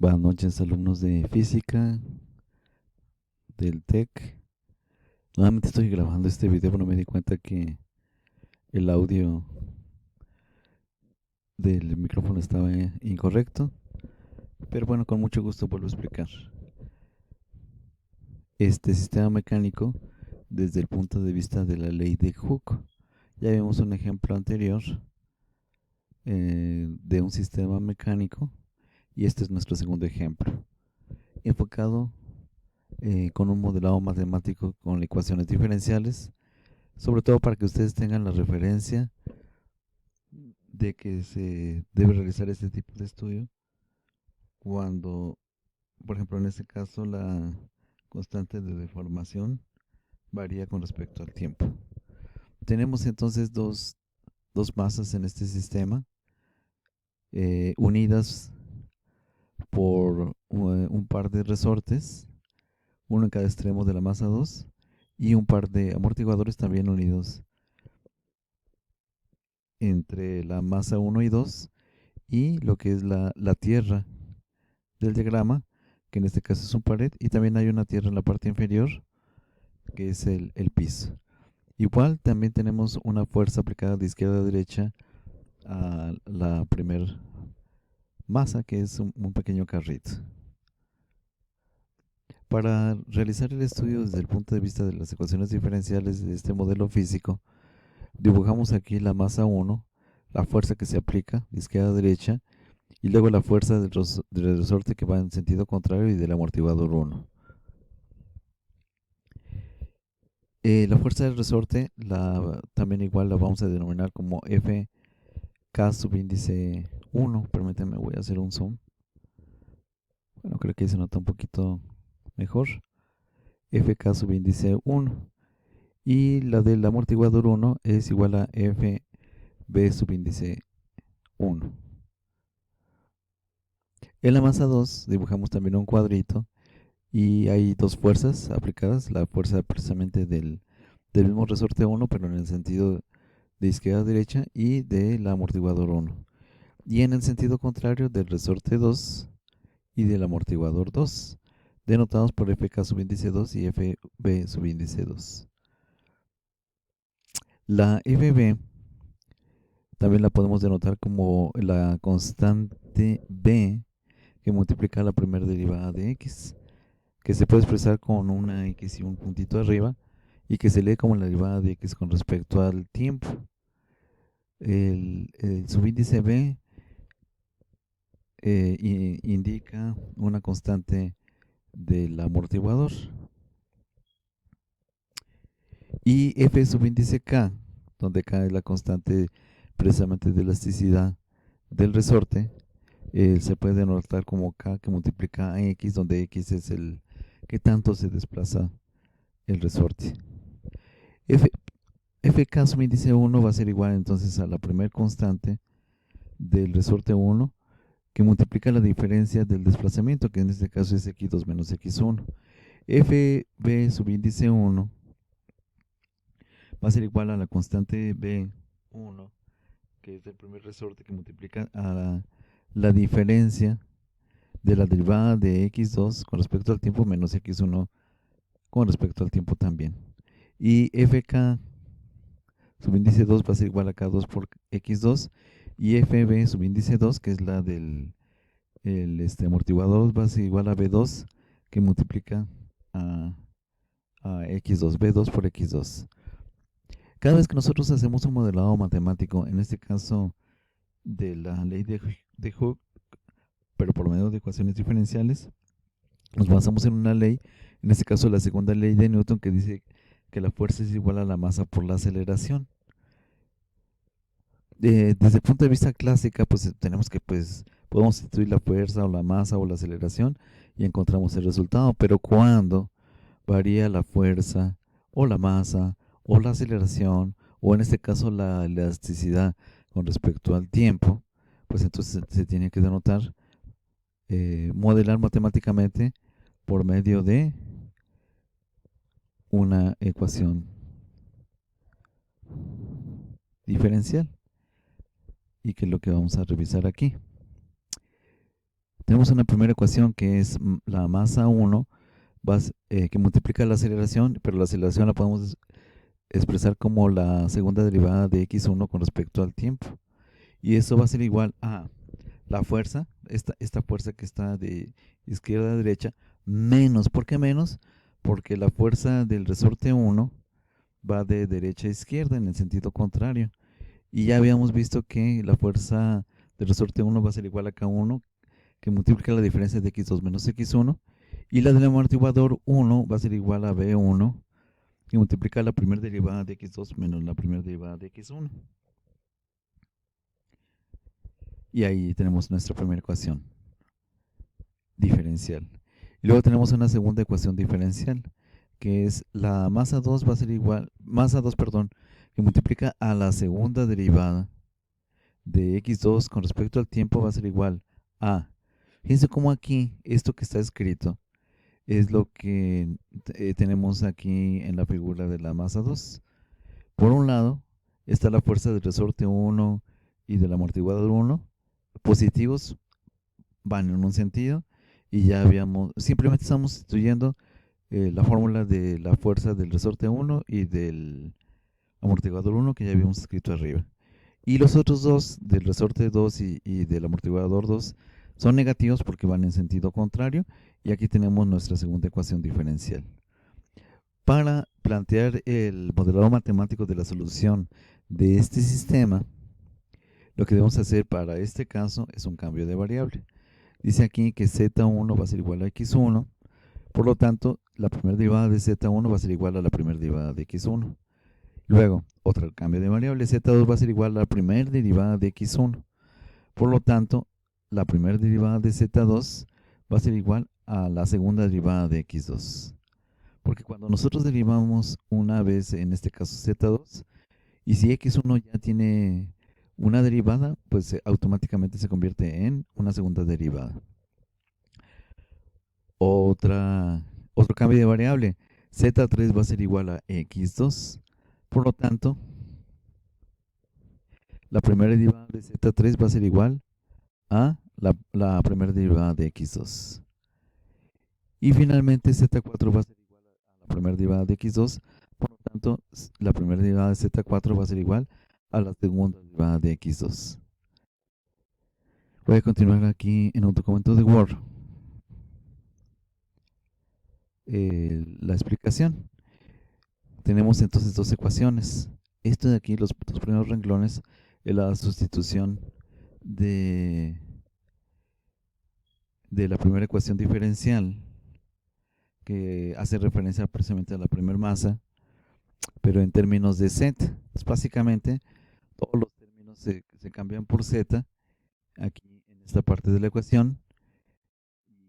Buenas noches, alumnos de física del TEC. Nuevamente estoy grabando este video, pero me di cuenta que el audio del micrófono estaba incorrecto. Pero bueno, con mucho gusto vuelvo a explicar. Este sistema mecánico desde el punto de vista de la ley de Hooke. Ya vimos un ejemplo anterior de un sistema mecánico y este es nuestro segundo ejemplo, enfocado con un modelado matemático con ecuaciones diferenciales, sobre todo para que ustedes tengan la referencia de que se debe realizar este tipo de estudio cuando, por ejemplo, en este caso la constante de deformación varía con respecto al tiempo. Tenemos entonces dos masas en este sistema unidas por un par de resortes, uno en cada extremo de la masa 2 y un par de amortiguadores también unidos entre la masa 1 y 2 y lo que es la tierra del diagrama, que en este caso es un pared, y también hay una tierra en la parte inferior, que es el piso. Igual también tenemos una fuerza aplicada de izquierda a derecha a la primer masa, que es un pequeño carrito. Para realizar el estudio desde el punto de vista de las ecuaciones diferenciales de este modelo físico, dibujamos aquí la masa 1, la fuerza que se aplica de izquierda a derecha, y luego la fuerza del resorte que va en sentido contrario y del amortiguador 1. La fuerza del resorte también igual la vamos a denominar como Fk subíndice 1. Permítanme, voy a hacer un zoom. Bueno, creo que ahí se nota un poquito mejor. Fk subíndice 1. Y la del amortiguador 1 es igual a Fb subíndice 1. En la masa 2 dibujamos también un cuadrito y hay dos fuerzas aplicadas. La fuerza precisamente del mismo resorte 1, pero en el sentido de izquierda a derecha, y del amortiguador 1. Y en el sentido contrario del resorte 2 y del amortiguador 2, denotados por Fk subíndice 2 y Fb subíndice 2. La Fb también la podemos denotar como la constante b que multiplica la primera derivada de x, que se puede expresar con una x y un puntito arriba, y que se lee como la derivada de x con respecto al tiempo. El subíndice b indica una constante del amortiguador. Y F subíndice K, donde K es la constante precisamente de elasticidad del resorte, se puede denotar como K que multiplica a X, donde X es el que tanto se desplaza el resorte. Fk subíndice 1 va a ser igual entonces a la primera constante del resorte 1 que multiplica la diferencia del desplazamiento, que en este caso es x2 menos x1. Fb subíndice 1 va a ser igual a la constante B1, que es el primer resorte, que multiplica a la diferencia de la derivada de x2 con respecto al tiempo menos x1 con respecto al tiempo también. Y Fk subíndice 2 va a ser igual a K2 por x2, y Fb subíndice 2, que es la del amortiguador, va a ser igual a B2, que multiplica a x2, B2 por x2. Cada vez que nosotros hacemos un modelado matemático, en este caso de la ley de Hooke, pero por medio de ecuaciones diferenciales, nos basamos en una ley, en este caso la segunda ley de Newton, que dice que la fuerza es igual a la masa por la aceleración. Desde el punto de vista clásica, pues tenemos que, podemos sustituir la fuerza o la masa o la aceleración y encontramos el resultado, pero cuando varía la fuerza o la masa o la aceleración, o en este caso la elasticidad con respecto al tiempo, pues entonces se tiene que denotar, modelar matemáticamente por medio de una ecuación diferencial, y que es lo que vamos a revisar aquí. Tenemos tenemos una primera ecuación que es la masa 1, que multiplica la aceleración, pero la aceleración la podemos expresar como la segunda derivada de x1 con respecto al tiempo. Y eso va a ser igual a la fuerza, esta fuerza que está de izquierda a derecha, menos. ¿Por qué menos? Porque la fuerza del resorte 1 va de derecha a izquierda en el sentido contrario. Y ya habíamos visto que la fuerza del resorte 1 va a ser igual a K1, que multiplica la diferencia de x2 menos x1. Y la del amortiguador 1 va a ser igual a B1, que multiplica la primera derivada de x2 menos la primera derivada de x1. Y ahí tenemos nuestra primera ecuación diferencial. Y luego tenemos una segunda ecuación diferencial, que es la masa 2 va a ser igual, masa 2, perdón, que multiplica a la segunda derivada de x2 con respecto al tiempo va a ser igual a, fíjense cómo aquí, esto que está escrito, es lo que tenemos aquí en la figura de la masa 2. Por un lado, está la fuerza del resorte 1 y del amortiguador 1, positivos van en un sentido, y ya simplemente estamos sustituyendo la fórmula de la fuerza del resorte 1 y del amortiguador 1 que ya habíamos escrito arriba. Y los otros dos, del resorte 2 y del amortiguador 2, son negativos porque van en sentido contrario, y aquí tenemos nuestra segunda ecuación diferencial. Para plantear el modelado matemático de la solución de este sistema, lo que debemos hacer para este caso es un cambio de variable. Dice aquí que z1 va a ser igual a x1, por lo tanto, la primera derivada de z1 va a ser igual a la primera derivada de x1. Luego, otro cambio de variable, z2 va a ser igual a la primera derivada de x1. Por lo tanto, la primera derivada de z2 va a ser igual a la segunda derivada de x2. Porque cuando nosotros derivamos una vez, en este caso z2, y si x1 ya tiene una derivada, pues automáticamente se convierte en una segunda derivada. Otro cambio de variable, z3 va a ser igual a x2. Por lo tanto, la primera derivada de z3 va a ser igual a la primera derivada de x2. Y finalmente z4 va a ser igual a la primera derivada de x2. Por lo tanto, la primera derivada de z4 va a ser igual a la segunda derivada de x2. Voy a continuar aquí en un documento de Word la explicación. Tenemos entonces dos ecuaciones. Esto de aquí, los dos primeros renglones, es la sustitución de la primera ecuación diferencial, que hace referencia precisamente a la primera masa, pero en términos de z. Pues básicamente, todos los términos se cambian por z aquí en esta parte de la ecuación.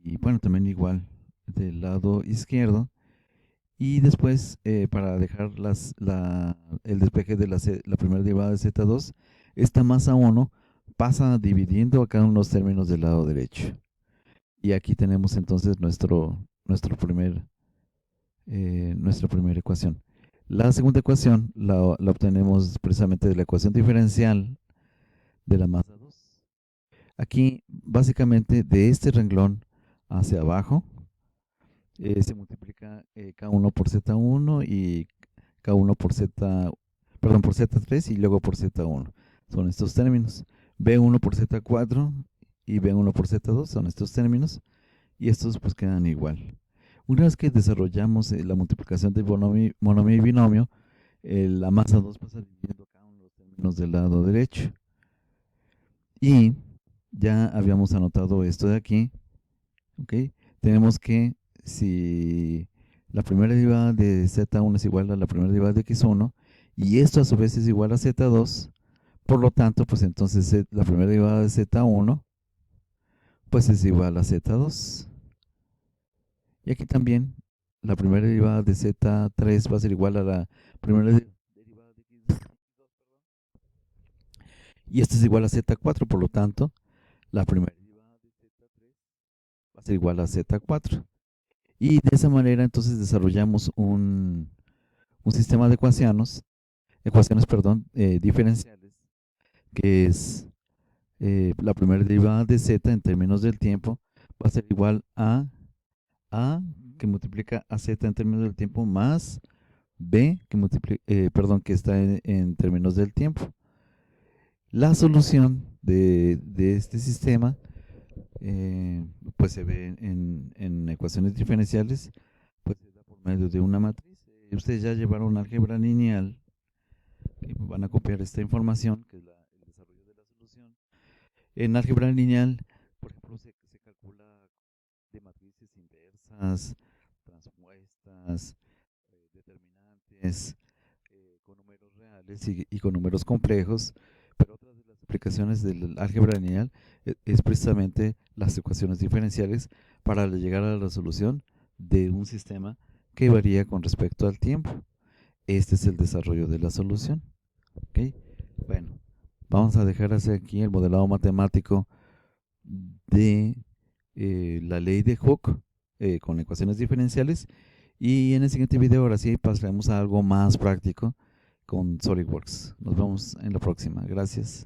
Y bueno, también igual del lado izquierdo. Y después, para dejar el despeje de la primera derivada de z2, esta masa 1 pasa dividiendo a cada uno de los términos del lado derecho. Y aquí tenemos entonces nuestra primera ecuación. La segunda ecuación la obtenemos precisamente de la ecuación diferencial de la masa 2. Aquí, básicamente, de este renglón hacia abajo, se multiplica K1 por Z1 y K1 por por Z3 y luego por Z1. Son estos términos. B1 por Z4 y B1 por Z2 son estos términos, y estos pues quedan igual. Una vez que desarrollamos la multiplicación de monomio y binomio, la masa 2 pasa dividiendo cada uno de los términos del lado derecho. Y ya habíamos anotado esto de aquí. ¿Ok? Tenemos que si la primera derivada de z1 es igual a la primera derivada de x1, y esto a su vez es igual a z2, por lo tanto, pues entonces la primera derivada de z1 pues es igual a z2. Y aquí también la primera derivada de z3 va a ser igual a la primera derivada de x2, y esto es igual a z4, por lo tanto, la primera derivada de z3 va a ser igual a z4. Y de esa manera entonces desarrollamos un sistema de ecuaciones, diferenciales, que es la primera derivada de z en términos del tiempo va a ser igual a A que multiplica a Z en términos del tiempo más B que que está en términos del tiempo. La solución de este sistema pues se ve en ecuaciones diferenciales, pues se da por medio de una matriz. Ustedes ya llevaron álgebra lineal, y van a copiar esta información, que es el desarrollo de la solución. En álgebra lineal, por ejemplo, se calcula de matrices inversas, transpuestas, determinantes, con números reales y con números complejos, pero otra de las aplicaciones del álgebra lineal es precisamente las ecuaciones diferenciales para llegar a la solución de un sistema que varía con respecto al tiempo. Este es el desarrollo de la solución. ¿Okay? Bueno, vamos a dejar hacia aquí el modelado matemático de la ley de Hooke con ecuaciones diferenciales, y en el siguiente video ahora sí pasaremos a algo más práctico con SolidWorks. Nos vemos en la próxima. Gracias.